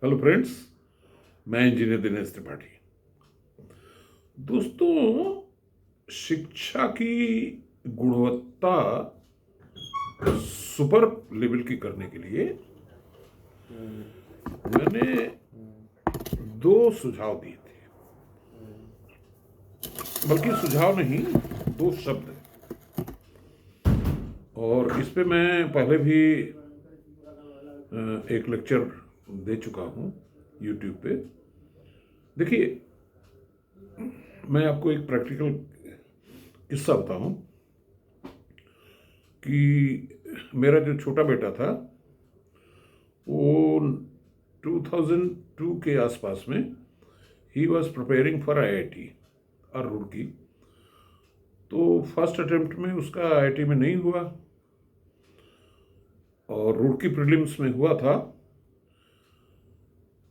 Hello friends, मैं engineer Dinesh Tripathi. दोस्तों, शिक्षा की गुणवत्ता सुपर लेवल की करने के लिए मैंने दो सुझाव दिए थे, बल्कि सुझाव नहीं, दो शब्द। और इस पे मैं पहले भी एक लेक्चर दे चुका हूँ यूट्यूब पे। देखिए, मैं आपको एक प्रैक्टिकल किस्सा बताऊं कि मेरा जो छोटा बेटा था वो 2002 के आसपास में he was preparing for IIT और रुड़की। तो फर्स्ट अटेम्प्ट में उसका आईआईटी में नहीं हुआ और रुड़की प्रीलिम्स में हुआ था।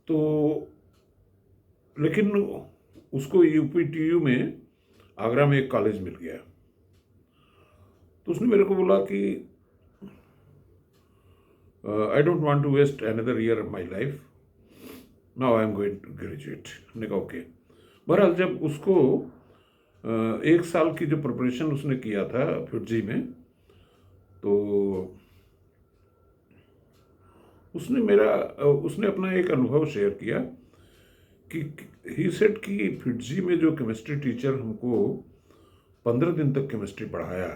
तो लेकिन उसको यूपीटीयू में आगरा में एक कॉलेज मिल गया। तो उसने मेरे को बोला कि I don't want to waste another year of my life, now I am going to graduate. मैंने कहा ओके। बहरहाल जब उसको एक साल की जो प्रिपरेशन उसने किया था फिटजी में, तो उसने अपना एक अनुभव शेयर किया कि ही सेड कि फिटजी में जो केमिस्ट्री टीचर हमको 15 दिन तक केमिस्ट्री पढ़ाया,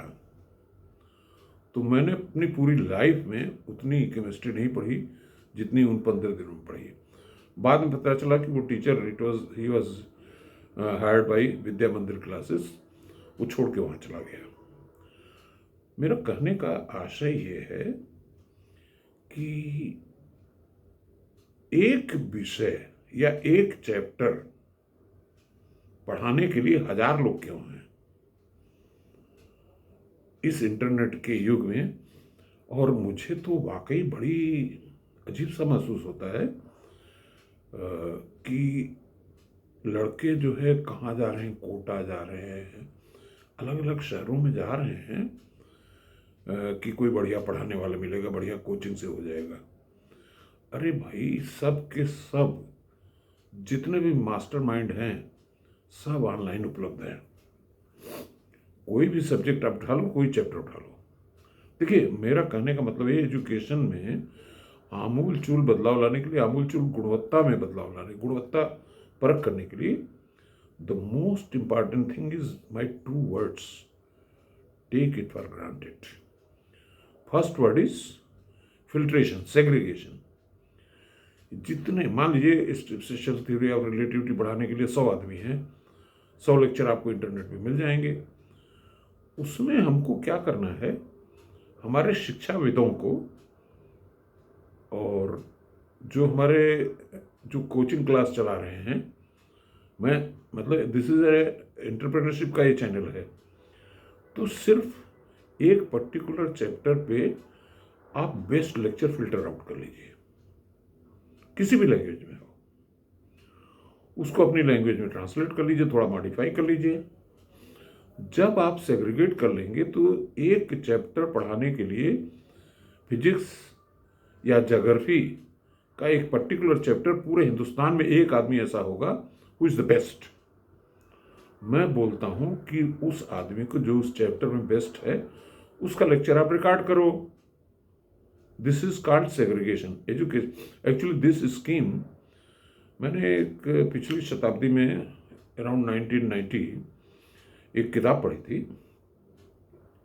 तो मैंने अपनी पूरी लाइफ में उतनी केमिस्ट्री नहीं पढ़ी जितनी उन 15 दिनों में पढ़ी। बाद में पता चला कि वो टीचर ही was hired by Vidya Mandir classes, वो छोड़ के वहाँ चला गया। मेरा कहने का आशय ये है कि एक विषय या एक चैप्टर पढ़ाने के लिए 1000 लोग क्यों हैं इस इंटरनेट के युग में। और मुझे तो वाकई बड़ी अजीब सा महसूस होता है कि लड़के जो है कहाँ जा रहे हैं, कोटा जा रहे हैं, अलग अलग शहरों में जा रहे हैं कि कोई बढ़िया पढ़ाने वाला मिलेगा, बढ़िया कोचिंग से हो जाएगा। अरे भाई, सब के सब जितने भी मास्टरमाइंड हैं सब ऑनलाइन उपलब्ध हैं। कोई भी सब्जेक्ट आप उठा लो, कोई चैप्टर उठा लो। देखिए, मेरा कहने का मतलब है एजुकेशन में आमूल चूल बदलाव लाने के लिए, आमूल चूल गुणवत्ता में बदलाव लाने, गुणवत्ता परख करने के लिए the most important thing is my 2 words, take it for granted. First word is filtration, segregation. जितने, मान लीजिए स्पेशल थ्योरी ऑफ रिलेटिविटी पढ़ाने के लिए 100 आदमी हैं, 100 लेक्चर आपको इंटरनेट पे मिल जाएंगे। उसमें हमको क्या करना है, हमारे शिक्षाविदों को और जो हमारे जो कोचिंग क्लास चला रहे हैं, मैं मतलब दिस इज एंटरप्रेन्योरशिप का ये चैनल है, तो सिर्फ एक पर्टिकुलर चैप्टर पे आप बेस्ट लेक्चर फिल्टर आउट कर लीजिए, किसी भी लैंग्वेज में हो, उसको अपनी लैंग्वेज में ट्रांसलेट कर लीजिए, थोड़ा मॉडिफाई कर लीजिए। जब आप सेग्रीगेट कर लेंगे तो एक चैप्टर पढ़ाने के लिए फिजिक्स या ज्योग्राफी का एक पर्टिकुलर चैप्टर पूरे हिंदुस्तान में एक आदमी ऐसा होगा हु इज द बेस्ट। मैं बोलता हूं कि उस आदमी को जो उस चैप्टर में बेस्ट है उसका लेक्चर आप रिकॉर्ड करो। This is called segregation education. Actually this scheme मैंने एक पिछली शताब्दी में अराउंड 1990 एक किताब पढ़ी थी,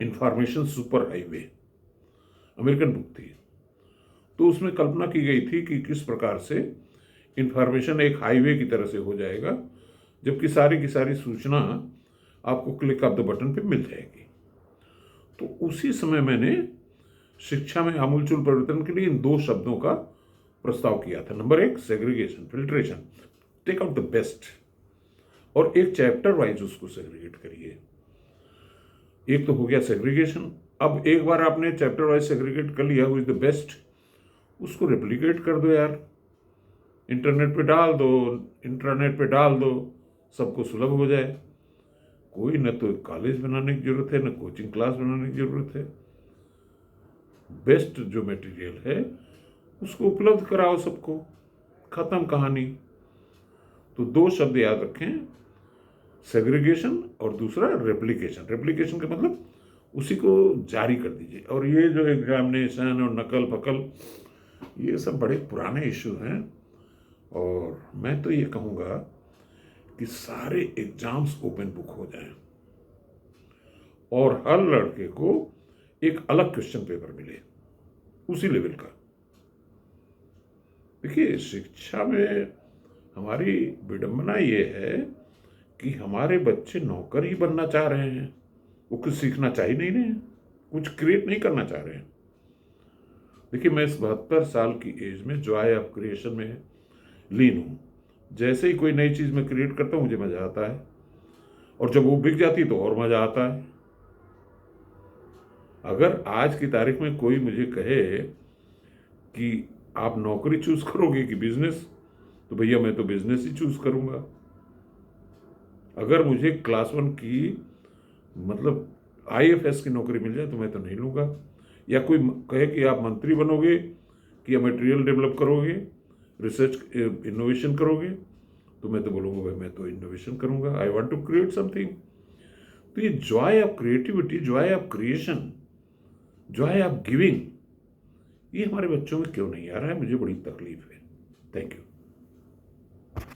information super highway, American book थी। तो उसमें कल्पना की गई थी कि किस प्रकार से इंफॉर्मेशन एक हाईवे की तरह से हो जाएगा, जबकि सारी की सारी सूचना आपको क्लिक ऑफ द बटन पे मिल जाएगी। तो उसी समय मैंने शिक्षा में आमूलचूल परिवर्तन के लिए इन 2 शब्दों का प्रस्ताव किया था। Number 1 segregation, filtration, take out the best, और एक चैप्टर वाइज उसको सेग्रीगेट करिए। एक तो हो गया सेग्रीगेशन। अब एक बार आपने चैप्टर वाइज सेग्रीगेट कर लिया, हु इज द बेस्ट, उसको रेप्लिकेट कर दो यार, इंटरनेट पे डाल दो, इंटरनेट पे डाल दो, सबको सुलभ हो जाए। कोई न तो कॉलेज बनाने की जरूरत है, न कोचिंग क्लास बनाने की जरूरत है। बेस्ट जो मटेरियल है उसको उपलब्ध कराओ सबको, खत्म कहानी। तो दो शब्द याद रखें, सेग्रीगेशन और दूसरा रेप्लिकेशन। रेप्लिकेशन का मतलब उसी को जारी कर दीजिए। और ये जो एग्जामिनेशन और नकल फकल, ये सब बड़े पुराने इशू हैं। और मैं तो ये कहूँगा कि सारे एग्जाम्स ओपन बुक हो जाएं और हर लड़के को एक अलग क्वेश्चन पेपर मिले उसी लेवल का। देखिए, शिक्षा में हमारी विडंबना ये है कि हमारे बच्चे नौकर ही बनना चाह रहे हैं, वो कुछ सीखना चाह ही नहीं रहे हैं, कुछ क्रिएट नहीं करना चाह रहे हैं। देखिए, मैं इस 72 साल की एज में जॉय ऑफ क्रिएशन में लीन हूँ। जैसे ही कोई नई चीज़ मैं क्रिएट करता हूँ मुझे मज़ा आता है, और जब वो बिक जाती है तो और मज़ा आता है। अगर आज की तारीख में कोई मुझे कहे कि आप नौकरी चूज करोगे कि बिजनेस, तो भैया मैं तो बिजनेस ही चूज करूंगा। अगर मुझे क्लास 1 की मतलब IFS की नौकरी मिल जाए तो मैं तो नहीं लूंगा। या कोई कहे कि आप मंत्री बनोगे कि या मटेरियल डेवलप करोगे, रिसर्च इनोवेशन करोगे, तो मैं तो बोलूँगा भाई मैं तो इनोवेशन करूँगा, I want to create something. तो ये joy of creativity, joy of creation, joy of giving, ये हमारे बच्चों में क्यों नहीं आ रहा है, मुझे बड़ी तकलीफ है। Thank you.